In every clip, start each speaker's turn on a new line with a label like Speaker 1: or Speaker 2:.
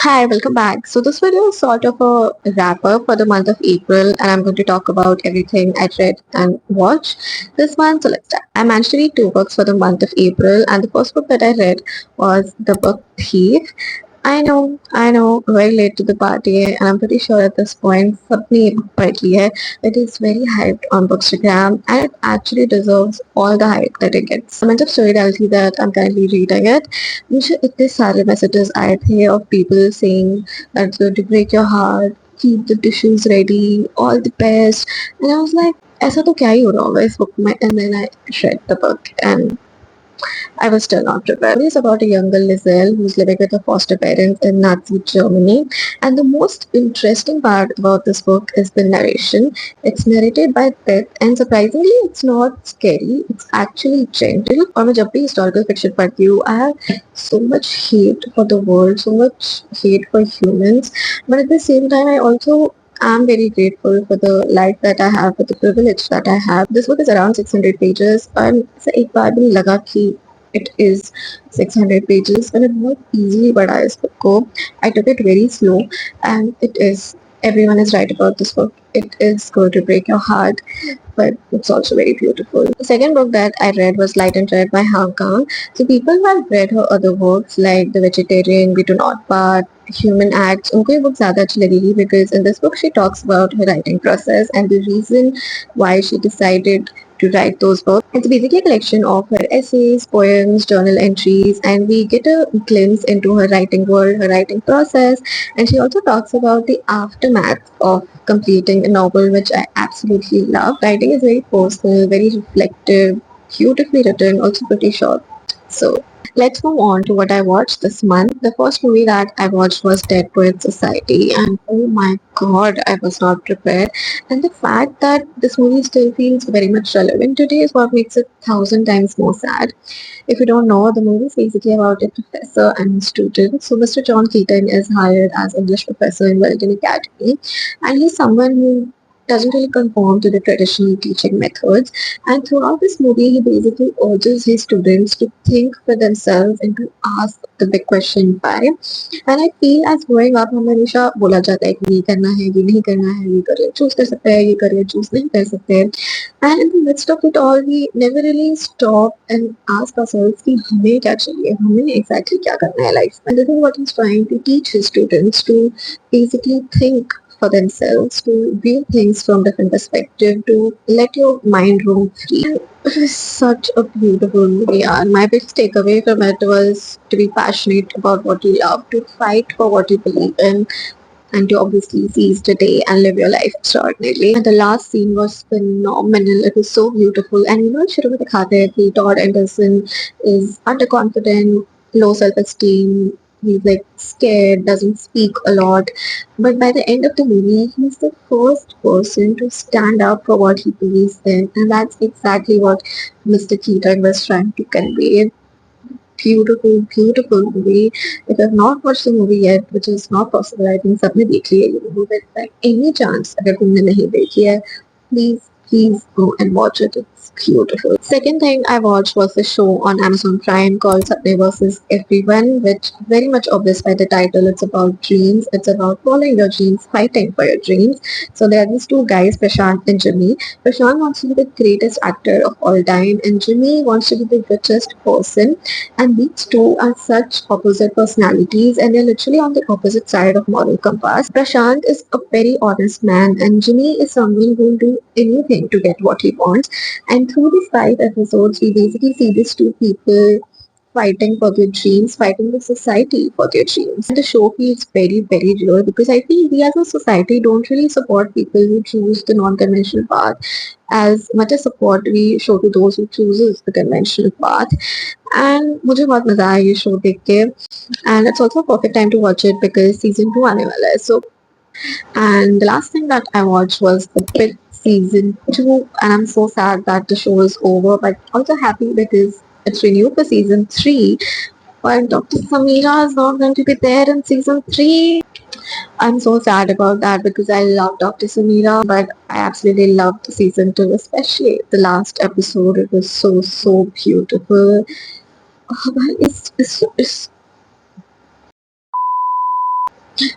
Speaker 1: Hi, welcome back. So this video is sort of a wrap up for the month of April, and I'm going to talk about everything I read and watched this month. So let's start. I managed to read two books for the month of April, and the first book that I read was the book Thief. I know, very late to the party, and I'm pretty sure at this point, सबने ये book पढ़ ली है. It is very hyped on Bookstagram, and it actually deserves all the hype that it gets. The amount of storytelling that I'm currently reading it, मुझे इतने सारे messages आए थे of people saying that it's going to break your heart, keep the tissues ready, all the best, and I was like, ऐसा तो क्या ही हो रहा होगा इस book में, and then I read the book and I was still not prepared. It's about a young girl, Lizelle, who's living with her foster parents in Nazi Germany. And the most interesting part about this book is the narration. It's narrated by Beth, and surprisingly, it's not scary. It's actually gentle. और मैं जब भी historical fiction पढ़ती हूँ, I have so much hate for the world, so much hate for humans. But at the same time, I also I'm very grateful for the life that I have, for the privilege that I have. This book is around 600 pages, and एक बार भी नहीं लगा कि it is 600 pages and it बहुत easily बढ़ा इस book को. I took it very slow, and it is everyone is right about this book. It is going to break your heart, but it's also very beautiful. The second book that I read was Light and Red by Han Kang. So people who have read her other works like The Vegetarian, We Do Not Part, Human Acts, उनको ये book ज़्यादा अच्छी लगेगी because in this book she talks about her writing process and the reason why she decided to write those books. It's basically a collection of her essays, poems, journal entries, and we get a glimpse into her writing world, her writing process, and she also talks about the aftermath of completing a novel, which I absolutely love. Writing is very personal, very reflective, beautifully written, also pretty short. So let's move on to what I watched this month. The first movie that I watched was Dead Poets Society, and oh my god, I was not prepared. And the fact that this movie still feels very much relevant today is what makes it 1,000 times more sad. If you don't know, the movie is basically about a professor and a student. So Mr. John Keaton is hired as English professor in Wellington Academy, and he's someone who doesn't really conform to the traditional teaching methods. And throughout this movie, he basically urges his students to think for themselves and to ask the big question why. And I feel as growing up हमें हमेशा बोला जाता है कि ये करना है, ये नहीं करना है, ये करियर चूज कर सकते हैं, ये करियर चूज नहीं कर सकते हैं. And in the midst of it all, we never really stop and ask ourselves कि हमें क्या चाहिए, हमें exactly क्या करना है life में. And this is what he's trying to teach his students to basically think for themselves, to view things from different perspective, to let your mind roam free. It was such a beautiful movie, and my biggest takeaway from it was to be passionate about what you love, to fight for what you believe in, and to obviously seize the day and live your life extraordinarily. And the last scene was phenomenal. It was so beautiful. And you know, शुरू में दिखाते हैं कि Todd Anderson is underconfident, low self-esteem. He's like scared, doesn't speak a lot. But by the end of the movie, he's the first person to stand up for what he believes in. And that's exactly what Mr. Keaton was trying to convey. Beautiful, beautiful movie. If I've not watched the movie yet, which is not possible, I think सबने देख लिया ये movie. But by any chance, अगर तुमने नहीं देखी है, please go and watch it. It's beautiful. Second thing I watched was a show on Amazon Prime called Subway vs. Everyone, which very much obvious by the title. It's about dreams. It's about following your dreams, fighting for your dreams. So there are these two guys, Prashant and Jimmy. Prashant wants to be the greatest actor of all time, and Jimmy wants to be the richest person. And these two are such opposite personalities, and they're literally on the opposite side of moral compass. Prashant is a very honest man, and Jimmy is someone who will do anything to get what he wants. And through these 5 episodes, we basically see these two people fighting for their dreams, fighting with society for their dreams. And the show feels very, very real because I feel we as a society don't really support people who choose the non-conventional path as much as support we show to those who chooses the conventional path. And मुझे बहुत मजा आया ये show देख के, and it's also a perfect time to watch it because season 2 आने वाला है. So, and the last thing that I watched was The Pitt season 2, and I'm so sad that the show is over, but also happy because it's renewed for season 3. But Dr. Samira is not going to be there in season 3. I'm so sad about that because I love Dr. Samira, but I absolutely loved season 2, especially the last episode. It was so beautiful. Oh, but it's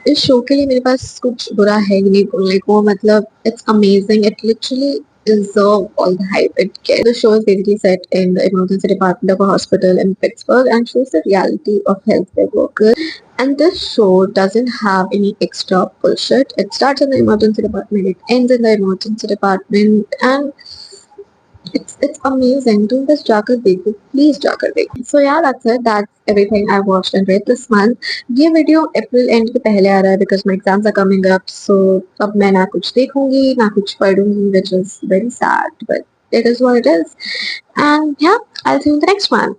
Speaker 1: इस show के लिए मेरे पास कुछ बुरा है ही नहीं बोलने को मतलब it's amazing. It literally deserve all the hype it gets. The show is basically set in the emergency department of a hospital in Pittsburgh and shows the reality of healthcare workers. And this show doesn't have any extra bullshit. It starts in the emergency department, it ends in the emergency department, and it's amazing. तुम बस जाकर देखो, please जाकर देखो. So yeah, that's it. That's everything I watched and read this month. ये video April and के पहले आ रहा है because my exams are coming up. So अब मैं ना कुछ देखूंगी ना कुछ पढ़ूंगी, which is very sad, but it is what it is. And yeah, I'll see you in the next one.